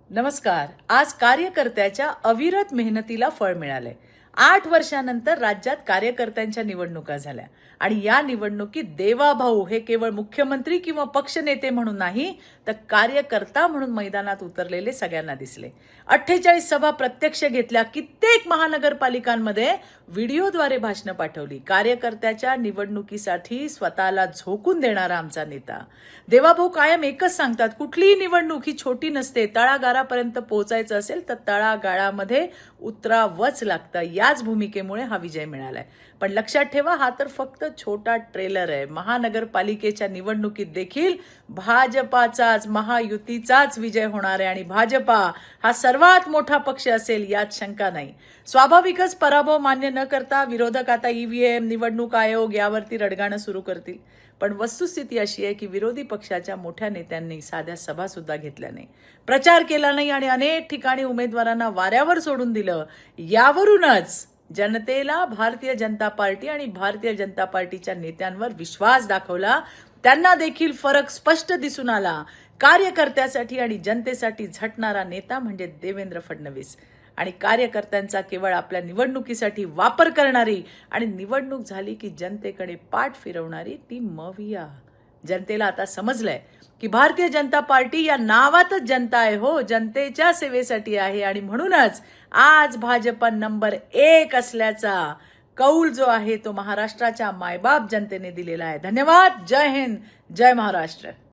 नमस्कार. आज कार्यकर्त्याच्या अविरत मेहनतीला फळ मिळालंय. 8 वर्षानंतर राज्यात कार्यकर्त्यांच्या निवडणुका झाल्या आणि या निवडणुकीत देवाभाऊ हे केवळ मुख्यमंत्री किंवा पक्षनेते म्हणून नाही तर कार्यकर्ता म्हणून मैदानात उतरलेले सगळ्यांना दिसले. 48 सभा प्रत्यक्ष घेतल्या, कित्येक महानगरपालिकांमध्ये व्हिडिओद्वारे भाषणं पाठवली. कार्यकर्त्याच्या निवडणुकीसाठी स्वतःला झोकून देणारा आमचा नेता. देवाभाऊ कायम एकच सांगतात, कुठलीही निवडणूक ही छोटी नसते. तळागाळापर्यंत पोहोचायचं असेल तर तळागाळामध्ये उतरावंच लागतं. याच भूमिकेमुळे हा विजय मिळालाय. पण लक्षात ठेवा, हा तर फक्त छोटा ट्रेलर आहे. महानगरपालिकेच्या निवडणुकीत देखील भाजपाचाच, महायुतीचाच विजय होणार आहे आणि भाजपा हा सर्वात मोठा पक्ष असेल यात शंका नाही. स्वाभाविकच पराभव मान्य न करता विरोधक आता ईव्हीएम, निवडणूक आयोग यावरती रडगाणं सुरू करतील. पण वस्तुस्थिती अशी आहे की विरोधी पक्षाच्या मोठ्या नेत्यांनी साध्या सभा सुद्धा घेतल्या नाही, प्रचार केला नाही आणि अनेक ठिकाणी उमेदवारांना वाऱ्यावर सोडून दिलं. यावरूनच जनतेला भारतीय जनता पार्टी आणि भारतीय जनता पार्टीच्या नेत्यांवर विश्वास दाखवला. त्यांना देखील फरक स्पष्ट दिसून आला. कार्यकर्त्यासाठी आणि जनतेसाठी झटणारा नेता म्हणजे देवेंद्र फडणवीस आणि कार्यकर्त्यांचा केवळ आपल्या निवडणुकीसाठी वापर करणारी आणि निवडणूक झाली की जनतेकडे पाठ फिरवणारी ती मविया. जनतेला आता समजलंय की भारतीय जनता पार्टी या नावातच जनता आहे, हो, जनतेच्या सेवेसाठी आहे आणि म्हणूनच आज भाजपा नंबर 1 असल्याचा कौल जो आहे तो महाराष्ट्राच्या मायबाप जनतेने दिलेला आहे. धन्यवाद. जय हिंद, जय महाराष्ट्र.